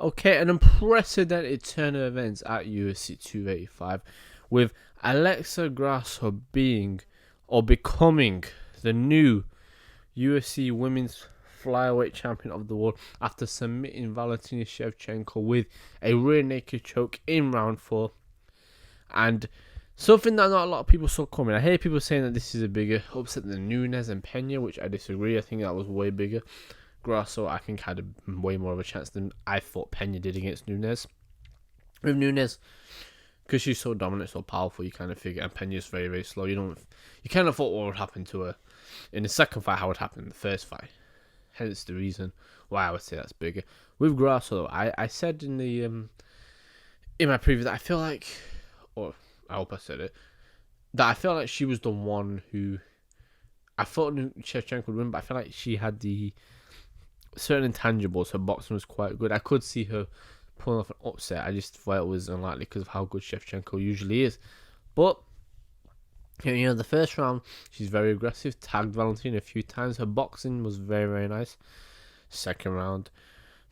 Okay, an unprecedented turn of events at UFC 285 with Alexa Grasso being or becoming the new UFC Women's Flyweight Champion of the world after submitting Valentina Shevcheno with a rear naked choke in round 4. And something that not a lot of people saw coming. I hear people saying that this is a bigger upset than Nunes and Pena, which I disagree. I think that was way bigger. Grasso, I think, had a way more of a chance than I thought Pena did against Nunes. With Nunes, because she's so dominant, so powerful, you kind of figure, and Pena's very, very slow. You kind of thought what would happen to her in the second fight, how it would happen in the first fight. Hence the reason why I would say that's bigger. With Grasso, though, I said in my preview that I feel like, or I hope I said it, that I felt like she was the one who I thought Shevchenko would win, but I feel like she had the certain intangibles. Her boxing was quite good. I could see her pulling off an upset. I just thought it was unlikely because of how good Shevchenko usually is. But the first round, she's very aggressive. Tagged Valentina a few times. Her boxing was very, very nice. Second round,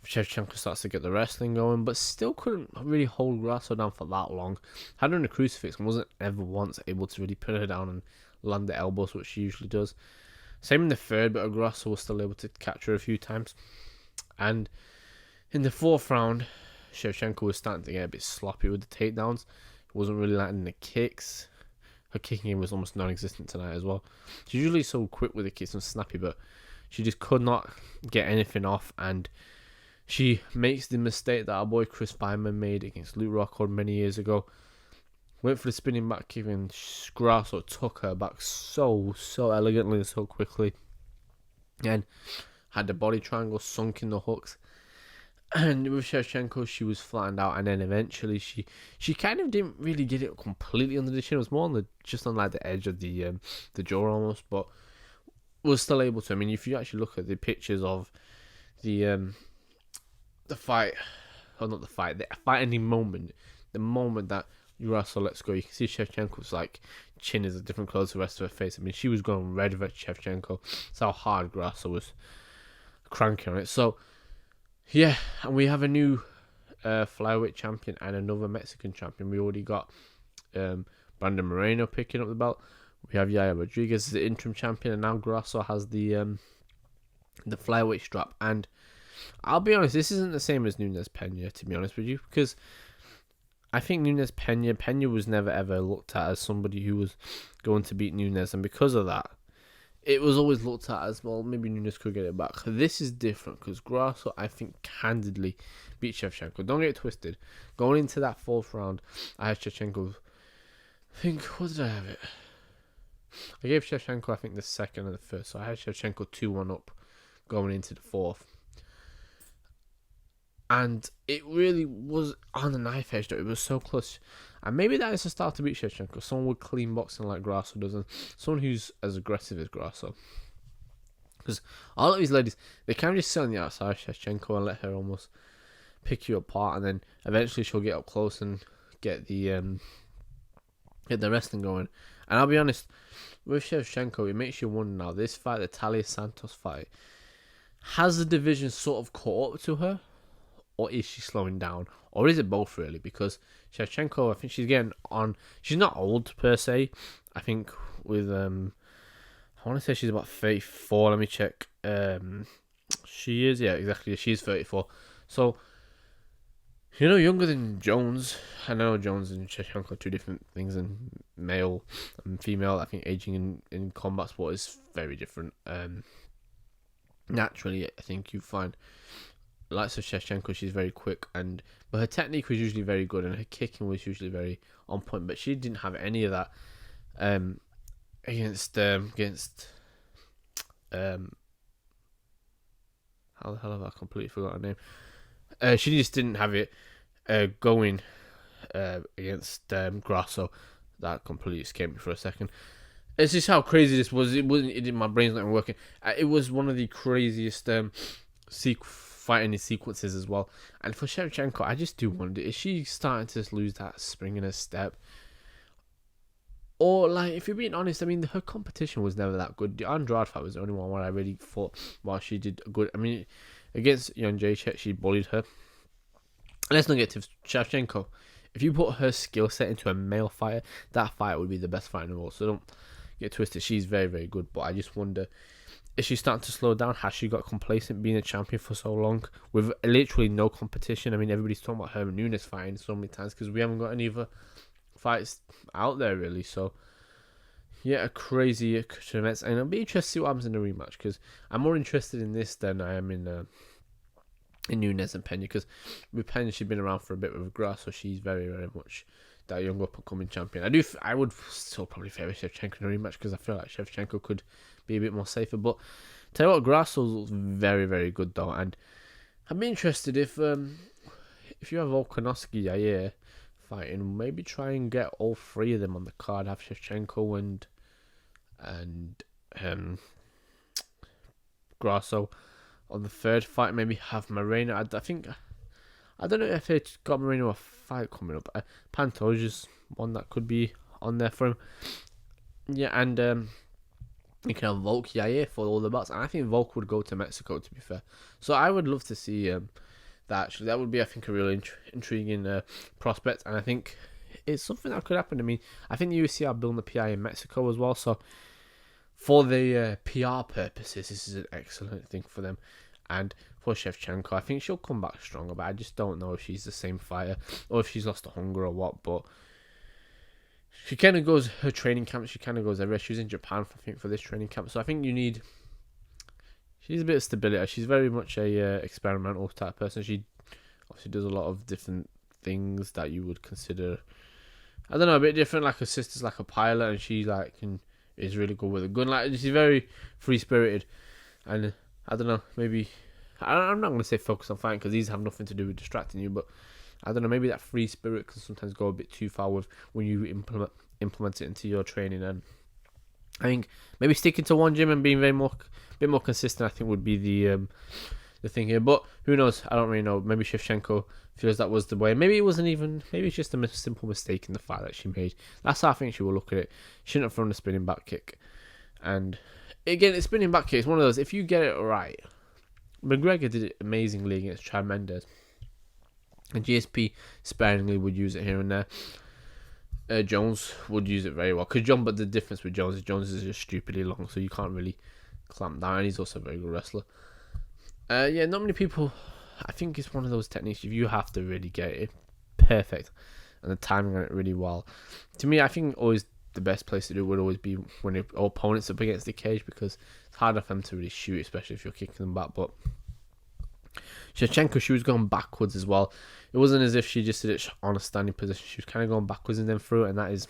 Shevchenko starts to get the wrestling going, but still couldn't really hold Grasso down for that long. Had her in a crucifix and wasn't ever once able to really put her down and land the elbows, which she usually does. Same in the third, but Grasso was still able to catch her a few times. And in the fourth round, Shevchenko was starting to get a bit sloppy with the takedowns. Wasn't really landing the kicks. Her kicking game was almost non-existent tonight as well. She's usually so quick with the kicks and snappy, but she just could not get anything off. And she makes the mistake that our boy Chris Weidman made against Luke Rockhold many years ago. Went for the spinning back kick and Grasso took her back so elegantly and so quickly. And had the body triangle sunk in the hooks. And with Shevchenko, she was flattened out. And then eventually she kind of didn't really get it completely under the chin. It was more on just on like the edge of the jaw almost. But was still able to. I mean, if you actually look at the pictures of the fight, or not the fight, the fight ending moment, the moment that Grasso lets go, you can see Shevchenko's like chin is a different colour to the rest of her face. I mean, she was going red with Shevchenko. That's how hard Grasso was cranking on it. So yeah, and we have a new flyweight champion and another Mexican champion. We already got Brandon Moreno picking up the belt. We have Yaya Rodriguez as the interim champion, and now Grasso has the flyweight strap. And I'll be honest, this isn't the same as Nunes Pena, to be honest with you, because I think Nunes Pena was never ever looked at as somebody who was going to beat Nunes, and because of that, it was always looked at as, well, maybe Nunes could get it back. This is different because Grasso, I think, candidly beat Shevchenko. Don't get it twisted. Going into that fourth round, I had Shevchenko. What did I have it? I gave Shevchenko, I think, the second and the first. So I had Shevchenko 2-1 up going into the fourth. And it really was on the knife edge, though. It was so close. And maybe that is a start to beat Shevchenko. Someone with clean boxing like Grasso does, and someone who's as aggressive as Grasso. Because all of these ladies, they kind of just sit on the outside of Shevchenko and let her almost pick you apart, and then eventually she'll get up close and get the wrestling going. And I'll be honest, with Shevchenko, it makes you wonder now, this fight, the Talia Santos fight, has the division sort of caught up to her? Or is she slowing down? Or is it both, really? Because Shevchenko, I think she's getting on. She's not old, per se. I think with, I want to say she's about 34. Let me check. She is, yeah, exactly. She's 34. So, younger than Jones. I know Jones and Shevchenko are two different things, and male and female. I think aging in combat sport is very different. Naturally, I think you find, like Shevchenko, she's very quick, but her technique was usually very good, and her kicking was usually very on point. But she didn't have any of that against how the hell have I completely forgotten her name? She just didn't have it going against Grasso. That completely escaped me for a second. It's just how crazy this was. My brain's not even working. It was one of the craziest fighting sequences as well. And for Shevchenko, I just do wonder, is she starting to lose that spring in her step? Or, like, if you're being honest, I mean, her competition was never that good. The Andrade fight was the only one where I really thought, well, she did good. I mean, against Jan Jacek, she bullied her. let's not get to Shevchenko. If you put her skill set into a male fighter, that fighter would be the best fighter in the world. So don't get twisted. She's very, very good. But I just wonder, is she starting to slow down? Has she got complacent being a champion for so long with literally no competition? I mean, everybody's talking about Herman Nunes fighting so many times because we haven't got any other fights out there really. So yeah, a crazy events, and I'll be interested to see what happens in the rematch because I'm more interested in this than I am in Nunes and Pena, because with Pena she's been around for a bit with Grasso, so she's very, very much that young up and coming champion. I would still probably favour Shevchenko in a rematch because I feel like Shevchenko could be a bit more safer. But tell you what, Grasso's very, very good though, and I'd be interested if you have Volkanovski, Yair fighting, maybe try and get all three of them on the card. Have Shevchenko and Grasso on the third fight. Maybe have Moreno. I think I don't know if it's got Moreno a fight coming up. Pantoja's one that could be on there for him. Yeah, and you can have Volk Yair for all the belts, and I think Volk would go to Mexico, to be fair. So I would love to see that. Actually, that would be, I think, a really intriguing prospect, and I think it's something that could happen. I mean, I think the UFC are building the PI in Mexico as well, so for the PR purposes, this is an excellent thing for them. And for Shevchenko, I think she'll come back stronger, but I just don't know if she's the same fighter or if she's lost the hunger or what. But she kind of goes, her training camp, she kind of goes everywhere. She was in Japan, I think, for this training camp. So I think she's a bit of stability. She's very much a experimental type person. She obviously does a lot of different things that you would consider, I don't know, a bit different. Like her sister's like a pilot, and she is really good with a gun. Like, she's very free spirited, and I don't know, maybe I'm not going to say focus on fighting because these have nothing to do with distracting you, but I don't know, maybe that free spirit can sometimes go a bit too far with when you implement it into your training. And I think maybe sticking to one gym and being bit more consistent, I think, would be the thing here. But who knows? I don't really know. Maybe Shevchenko feels that was the way. Maybe it wasn't even. Maybe it's just a simple mistake in the fight that she made. That's how I think she will look at it. She shouldn't have thrown the spinning back kick. And again, the spinning back kick is one of those. If you get it right, McGregor did it amazingly against Chad Mendes, and GSP sparingly would use it here and there. Jones would use it very well but the difference with Jones is just stupidly long, so you can't really clamp down, and he's also a very good wrestler. Yeah, not many people. I think it's one of those techniques if you have to really get it perfect and the timing on it really well. To me, I think always the best place to do it would always be when your opponent's up against the cage, because it's harder for them to really shoot, especially if you're kicking them back. But Shevchenko, she was going backwards as well. It wasn't as if she just did it on a standing position. She was kind of going backwards and then through it, and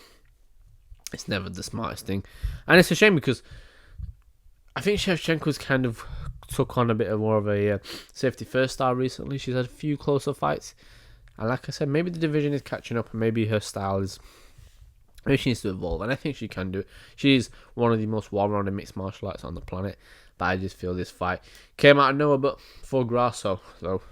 it's never the smartest thing. And it's a shame because I think Shevchenko's kind of took on a bit more of a safety first style recently. She's had a few closer fights, and like I said, maybe the division is catching up, and maybe her style is. Maybe she needs to evolve, and I think she can do it. She is one of the most well-rounded mixed martial arts on the planet, but I just feel this fight came out of nowhere. But for Grasso, so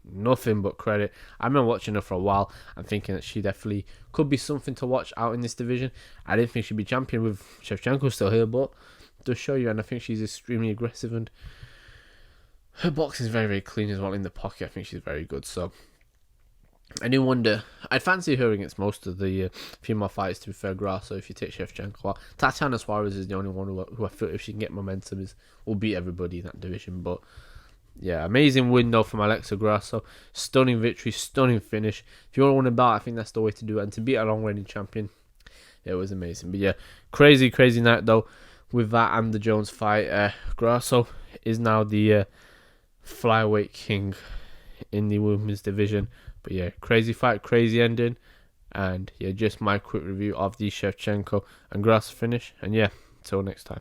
nothing but credit. I've been watching her for a while and thinking that she definitely could be something to watch out in this division. I didn't think she'd be champion with Shevchenko still here, but it does show you, and I think she's extremely aggressive, and her boxing is very, very clean as well in the pocket. I think she's very good, so I do wonder. I'd fancy her against most of the female fighters, to be fair, Grasso, if you take Shevchenko out. Tatiana Suarez is the only one who I feel, if she can get momentum, will beat everybody in that division. But yeah, amazing win though from Alexa Grasso. Stunning victory, stunning finish. If you want to win a bout, I think that's the way to do it. And to beat a long-reigning champion, it was amazing. But yeah, crazy, crazy night though with that and the Jones fight. Grasso is now the flyweight king in the women's division. But yeah, crazy fight, crazy ending. And yeah, just my quick review of the Shevchenko and Grasso finish. And yeah, until next time.